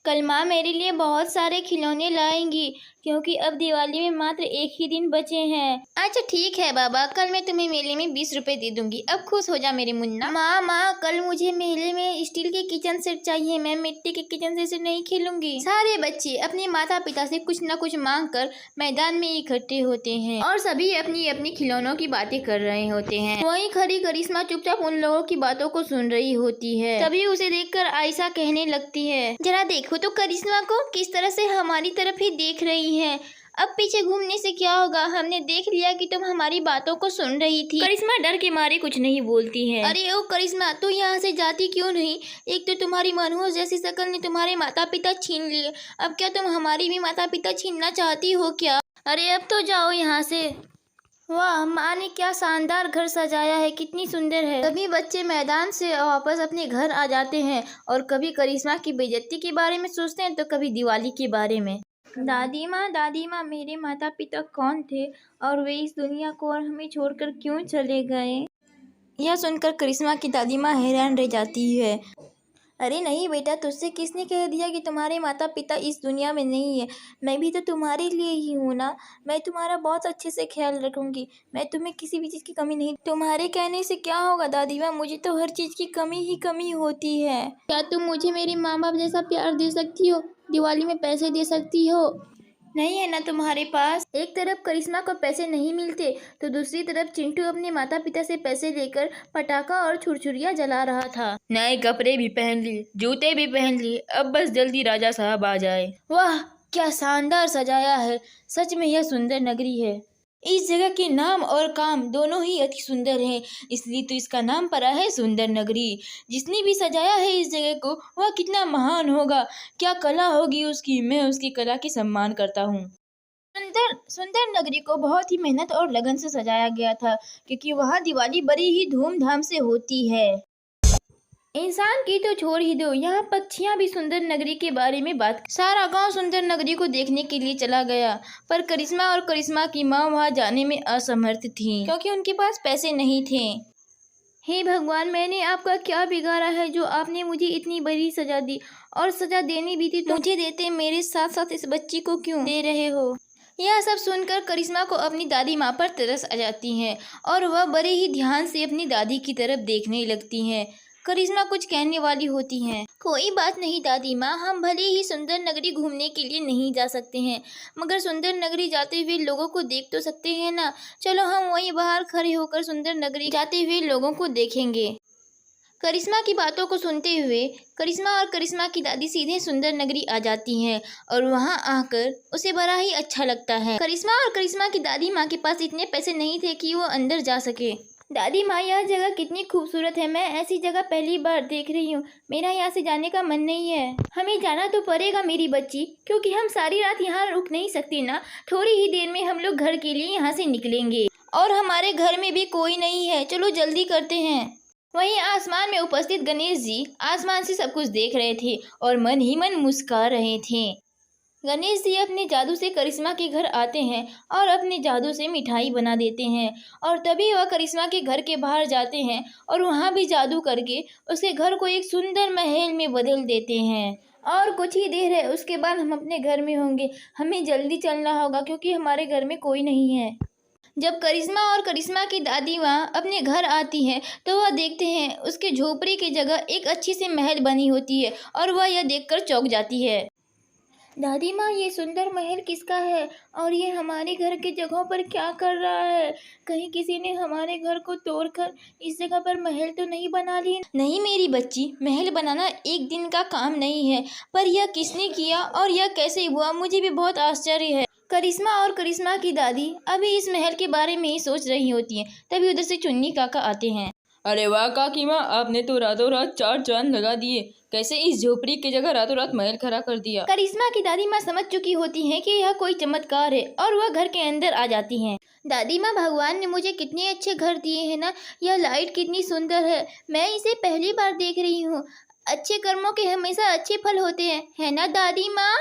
कल माँ मेरे लिए बहुत सारे खिलौने लाएंगी क्योंकि अब दिवाली में मात्र एक ही दिन बचे हैं। अच्छा ठीक है बाबा, कल मैं तुम्हें मेले में 20 रुपए दे दूंगी। अब खुश हो जा मेरे मुन्ना। माँ कल मुझे मेले में स्टील के किचन सेट चाहिए। मैं मिट्टी के किचन सेट से नहीं खेलूंगी। सारे बच्चे अपने माता पिता से कुछ न कुछ मांग कर मैदान में इकट्ठे होते हैं और सभी अपनी अपनी खिलौनों की बातें कर रहे होते हैं। वहीं खड़ी करिश्मा चुपचाप उन लोगों की बातों को सुन रही होती है। तभी उसे देखकर आयशा कहने लगती है, जरा देखो तो करिश्मा को किस तरह से हमारी तरफ ही देख रही है। अब पीछे घूमने से क्या होगा, हमने देख लिया कि तुम हमारी बातों को सुन रही थी। करिश्मा डर के मारे कुछ नहीं बोलती है। अरे ओ करिश्मा, तू यहाँ से जाती क्यों नहीं? एक तो तुम्हारी मनहूस जैसी शक्ल ने तुम्हारे माता पिता छीन लिए, अब क्या तुम हमारी भी माता पिता छीनना चाहती हो क्या? अरे अब तो जाओ यहाँ से। वाह, माँ ने क्या शानदार घर सजाया है, कितनी सुंदर है। सभी बच्चे मैदान से वापस अपने घर आ जाते हैं और कभी करिश्मा की बेइज्जती के बारे में सोचते हैं तो कभी दिवाली के बारे में। दादी माँ, मेरे माता पिता कौन थे और वे इस दुनिया को और हमें छोड़कर क्यों चले गए? यह सुनकर करिश्मा की दादी माँ हैरान रह जाती है। अरे नहीं बेटा, तुझसे किसने कह दिया कि तुम्हारे माता पिता इस दुनिया में नहीं है? मैं भी तो तुम्हारे लिए ही हूँ ना। मैं तुम्हारा बहुत अच्छे से ख्याल रखूंगी। मैं तुम्हें किसी भी चीज़ की कमी नहीं। तुम्हारे कहने से क्या होगा दादी माँ, मुझे तो हर चीज़ की कमी ही कमी होती है। क्या तुम मुझे मेरे माँ बाप जैसा प्यार दे सकती हो? दिवाली में पैसे दे सकती हो? नहीं है ना तुम्हारे पास। एक तरफ करिश्मा को पैसे नहीं मिलते तो दूसरी तरफ चिंटू अपने माता पिता से पैसे लेकर पटाखा और छुरछुरिया जला रहा था। नए कपड़े भी पहन लिए, जूते भी पहन लिए, अब बस जल्दी राजा साहब आ जाए। वाह, क्या शानदार सजाया है। सच में यह सुंदर नगरी है। इस जगह के नाम और काम दोनों ही अति सुंदर हैं, इसलिए तो इसका नाम पड़ा है सुंदर नगरी। जिसने भी सजाया है इस जगह को वह कितना महान होगा, क्या कला होगी उसकी। मैं उसकी कला की सम्मान करता हूँ। सुंदर नगरी को बहुत ही मेहनत और लगन से सजाया गया था क्योंकि वहाँ दिवाली बड़ी ही धूमधाम से होती है। इंसान की तो छोड़ ही दो, यहाँ पक्षियाँ भी सुंदर नगरी के बारे में बात। सारा गांव सुंदर नगरी को देखने के लिए चला गया, पर करिश्मा और करिश्मा की माँ वहाँ जाने में असमर्थ थी क्योंकि उनके पास पैसे नहीं थे। हे भगवान, मैंने आपका क्या बिगाड़ा है जो आपने मुझे इतनी बड़ी सजा दी, और सजा देनी भी थी तो मुझे देते, मेरे साथ साथ इस बच्ची को क्यों दे रहे हो? यह सब सुनकर करिश्मा को अपनी दादी माँ पर तरस आ जाती है और वह बड़े ही ध्यान से अपनी दादी की तरफ देखने लगती हैं। करिश्मा कुछ कहने वाली होती हैं। कोई बात नहीं दादी माँ, हम भले ही सुंदर नगरी घूमने के लिए नहीं जा सकते हैं, मगर सुंदर नगरी जाते हुए लोगों को देख तो सकते हैं ना। चलो हम वहीं बाहर खड़े होकर सुंदर नगरी जाते हुए लोगों को देखेंगे। करिश्मा की बातों को सुनते हुए करिश्मा और करिश्मा की दादी सीधे सुंदर नगरी आ जाती हैं और वहां आकर उसे बड़ा ही अच्छा लगता है। करिश्मा और करिश्मा की दादी माँ के पास इतने पैसे नहीं थे कि वो अंदर जा सके। दादी माँ, यह जगह कितनी खूबसूरत है। मैं ऐसी जगह पहली बार देख रही हूँ। मेरा यहाँ से जाने का मन नहीं है। हमें जाना तो पड़ेगा मेरी बच्ची, क्योंकि हम सारी रात यहाँ रुक नहीं सकती ना। थोड़ी ही देर में हम लोग घर के लिए यहाँ से निकलेंगे और हमारे घर में भी कोई नहीं है। चलो जल्दी करते हैं। वहीं आसमान में उपस्थित गणेश जी आसमान से सब कुछ देख रहे थे और मन ही मन मुस्कुरा रहे थे। गणेश जी अपने जादू से करिश्मा के घर आते हैं और अपने जादू से मिठाई बना देते हैं और तभी वह करिश्मा के घर के बाहर जाते हैं और वहाँ भी जादू करके उसके घर को एक सुंदर महल में बदल देते हैं। और कुछ ही देर है, उसके बाद हम अपने घर में होंगे। हमें जल्दी चलना होगा क्योंकि हमारे घर में कोई नहीं है। जब करिश्मा और करिश्मा की दादी माँ अपने घर आती हैं तो वह देखते हैं उसके झोपड़ी की जगह एक अच्छी सी महल बनी होती है और वह यह देखकर चौंक जाती है। दादी माँ, ये सुंदर महल किसका है और ये हमारे घर के जगहों पर क्या कर रहा है? कहीं किसी ने हमारे घर को तोड़कर इस जगह पर महल तो नहीं बना ली? नहीं मेरी बच्ची, महल बनाना एक दिन का काम नहीं है, पर यह किसने किया और यह कैसे हुआ, मुझे भी बहुत आश्चर्य है। करिश्मा और करिश्मा की दादी अभी इस महल के बारे में ही सोच रही होती हैं, तभी उधर से चुन्नी काका आते हैं। अरे वाह काकी माँ, आपने तो रातों रात 4 चांद लगा दिए। कैसे इस झोपड़ी की जगह रातों रात महल खड़ा कर दिया? करिश्मा की दादी माँ समझ चुकी होती हैं कि यह कोई चमत्कार है और वह घर के अंदर आ जाती हैं। दादी माँ, भगवान ने मुझे कितने अच्छे घर दिए हैं ना। यह लाइट कितनी सुंदर है, मैं इसे पहली बार देख रही हूँ। अच्छे कर्मों के हमेशा अच्छे फल होते हैं, है ना दादी माँ?